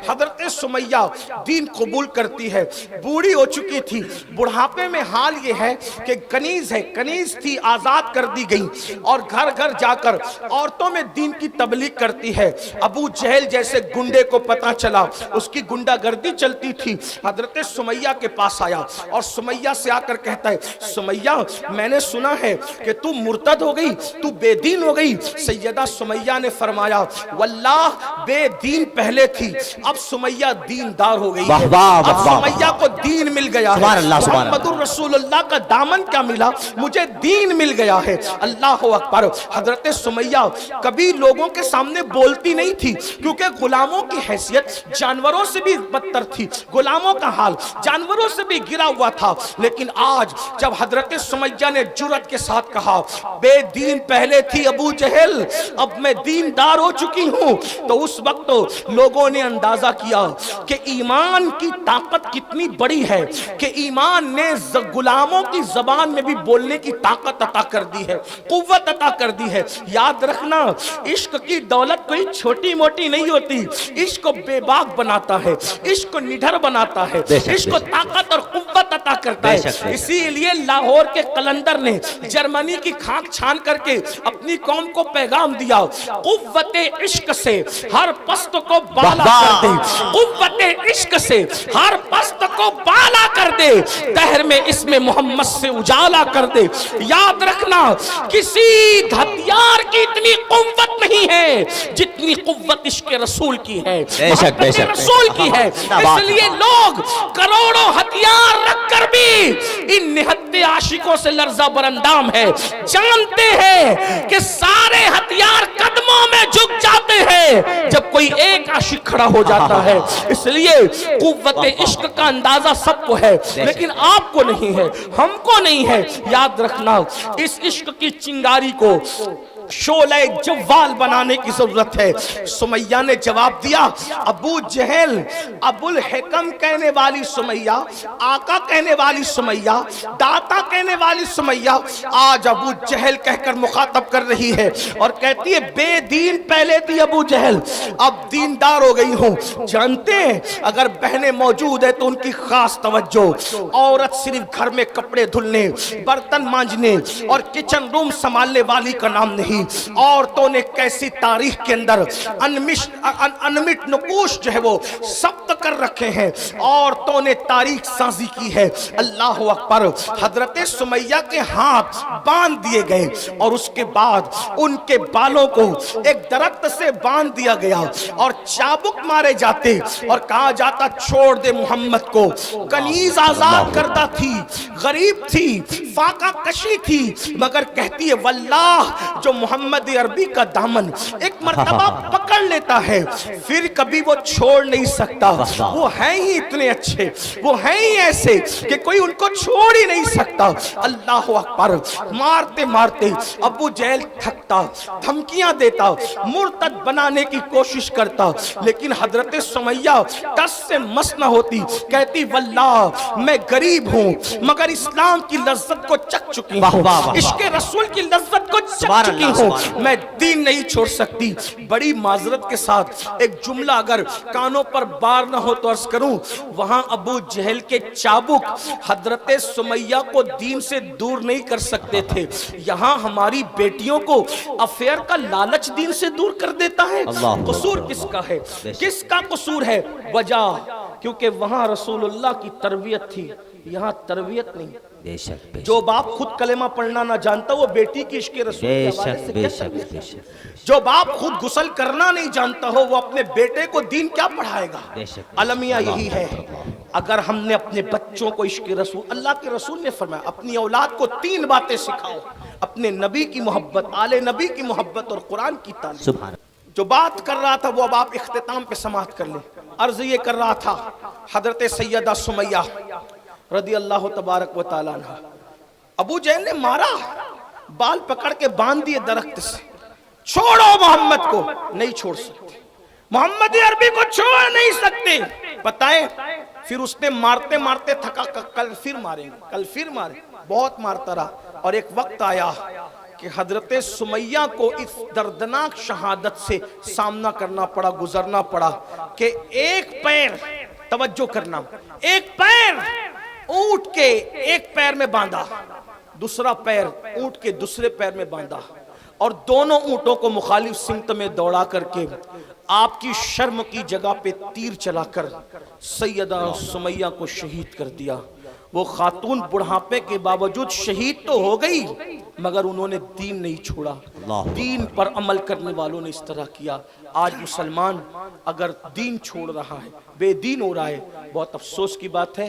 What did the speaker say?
حضرت سمیہ دین قبول کرتی ہے، بوڑھی ہو چکی تھی، بڑھاپے میں حال یہ ہے کہ کنیز تھی، آزاد کر دی گئی، اور گھر گھر جا کر عورتوں میں دین کی تبلیغ کرتی ہے۔ ابو جہل جیسے گنڈے کو پتا چلا، اس کی گنڈا گردی چلتی تھی، حضرت سمیہ کے پاس آیا اور سمیہ سے آ کر کہتا ہے، سمیہ میں نے سنا ہے کہ تو مرتد ہو گئی، تو بے دین ہو گئی۔ سیدہ سمیہ نے فرمایا، واللہ بے دین پہلے تھی، اب سمیہ دیندار ہو گئی ہے، اب سمیہ کو دین مل گیا ہے، محمد رسول اللہ کا دامن کیا ملا، مجھے دین مل گیا ہے۔ اللہ اکبر۔ حضرت سمیہ کبھی لوگوں کے سامنے بولتی نہیں تھی، کیونکہ غلاموں کی حیثیت جانوروں سے بھی بدتر تھی، غلاموں کا حال جانوروں سے بھی گرا ہوا تھا۔ لیکن آج جب حضرت سمیہ نے جرأت کے ساتھ کہا، بے دین پہلے تھی ابو جہل، اب میں دیندار ہو چکی ہوں، تو اس وقت لوگوں نے اندازہ کیا کہ ایمان کی طاقت کتنی بڑی ہے، کہ ایمان نے غلاموں کی زبان میں بھی بولنے کی طاقت عطا کر دی ہے، قوت عطا کر دی ہے۔ یاد رکھنا، عشق کی دولت کوئی چھوٹی موٹی نہیں ہوتی، عشق کو بے باک بناتا ہے، عشق کو نڈھر بناتا ہے، عشق کو طاقت اور قوت عطا کرتا ہے۔ اسی لیے لاہور کے قلندر نے جرمنی کی خاک چھان کر کے اپنی قوم کو پیغام دیا، قوت عشق سے ہر پست کو بالا کر دے، قوت عشق سے ہر پست کو بالا کر دے، دہر میں اس میں محمد سے اجالا کر دے۔ یاد رکھنا، کسی ہتھیار کی اتنی قوت نہیں ہے جتنی قوت عشق رسول کی ہے، محبت رسول کی ہے۔ اس لیے لوگ کروڑوں ہتھیار رکھ کر بھی ان نہتے عاشقوں سے لرزہ برندام ہے، جانتے ہیں کہ سارے ہتھیار قدموں میں جھک جاتے ہیں جب کوئی ایک عاشق کھڑا ہو جاتا ہے۔ اس لیے قوت عشق کا اندازہ سب کو ہے، لیکن آپ کو نہیں ہے، ہم کو نہیں ہے۔ یاد رکھنا، اس عشق کی چنگاری کو شعلہ جوال بنانے کی ضرورت ہے۔ سمیہ نے جواب دیا، ابو جہل، ابو الحکم کہنے والی سمیہ، آقا کہنے والی سمیہ، داتا کہنے والی سمیہ، آج ابو جہل کہہ کر مخاطب کر رہی ہے اور کہتی ہے، بے دین پہلے تھی ابو جہل، اب دیندار ہو گئی ہوں۔ جانتے ہیں اگر بہنیں موجود ہیں تو ان کی خاص توجہ، عورت صرف گھر میں کپڑے دھلنے، برتن مانجنے اور کچن روم سنبھالنے والی کا نام نہیں۔ عورتوں نے کیسی تاریخ کے اندر انمٹ نقوش جو ہے وہ ثبت کر رکھے ہیں، عورتوں نے تاریخ سازی کی ہے۔ اللہ اکبر۔ حضرت سمیہ کے ہاتھ باندھ دیے گئے اور اس کے بعد ان کے بالوں کو ایک درخت سے باندھ دیا گیا اور چابک مارے جاتے اور کہا جاتا، چھوڑ دے محمد کو۔ کنیز آزاد کردہ تھی، غریب تھی، فاقہ کشی تھی، مگر کہتی ہے، واللہ جو محمد عربی کا دامن ایک مرتبہ پکڑ لیتا ہے پھر کبھی وہ چھوڑ نہیں سکتا۔ وہ ہیں ہی اتنے اچھے، وہ ہیں ہی ایسے کہ کوئی ان کو چھوڑ ہی نہیں سکتا۔ اللہ اکبر۔ مارتے مارتے ابو جہل تھکتا، دھمکیاں دیتا، مرتد بنانے کی کوشش کرتا، لیکن حضرت سمیہ ٹس سے مس نہ ہوتی، کہتی، واللہ میں غریب ہوں مگر اسلام کی لذت کو چکھ چکی ہوں، عشق رسول کی لذت کو چکھ چکی ہوں، میں دین نہیں چھوڑ سکتی۔ بڑی معذرت کے ساتھ ایک جملہ اگر کانوں پر بار نہ ہو تو عرض کروں، وہاں ابو جہل کے چابک حضرت سمیہ کو دین سے دور نہیں کر سکتے تھے، یہاں ہماری بیٹیوں کو افیئر کا لالچ دین سے دور کر دیتا ہے۔ قصور کس کا ہے؟ کس کا قصور ہے؟ وجہ کیونکہ وہاں رسول اللہ کی تربیت تھی، یہاں تربیت نہیں۔ جو باپ خود کلمہ پڑھنا نہ جانتا وہ بیٹی کی عشق رسول کے حوالے سے کیا تربیت ہے؟ جو باپ خود غسل کرنا نہیں جانتا ہو وہ اپنے بیٹے کو دین کیا پڑھائے گا؟ المیہ یہی ہے، اگر ہم نے اپنے بچوں کو عشق رسول، اللہ کے رسول نے فرمایا اپنی اولاد کو 3 باتیں سکھاؤ، اپنے نبی کی محبت، آل نبی کی محبت اور قرآن کی تعلیم۔ جو بات کر رہا تھا وہ اب آپ اختتام پہ سماعت کر لیں۔ عرض یہ کر رہا تھا، حضرت سیدہ سمیہ رضی اللہ تبارک و تعالیٰ عنہ، ابو جہل نے مارا، بال پکڑ کے باندھ دیے درخت سے، چھوڑو محمد کو، نہیں چھوڑ سکتے، محمد عربی کو چھوڑ نہیں سکتے۔ پتہ ہے پھر اس نے مارتے مارتے تھکا، کل پھر ماریں گے، کل پھر ماریں، بہت مارتا رہا، اور ایک وقت آیا کہ حضرت سمیہ کو اس دردناک شہادت سے سامنا کرنا پڑا، گزرنا پڑا کہ ایک پیر، توجہ کرنا، ایک پیر اونٹ کے ایک پیر میں باندھا، دوسرا پیر اونٹ کے دوسرے پیر میں باندھا، اور دونوں اونٹوں کو مخالف سمت میں دوڑا کر کے آپ کی شرم کی جگہ پہ تیر چلا کر سیدہ سمیہ کو شہید کر دیا۔ وہ خاتون بڑھاپے کے باوجود شہید تو ہو گئی مگر انہوں نے دین نہیں چھوڑا، دین پر عمل کرنے والوں نے اس طرح کیا۔ آج مسلمان اگر دین چھوڑ رہا ہے، بے دین ہو رہا ہے، بہت افسوس کی بات ہے۔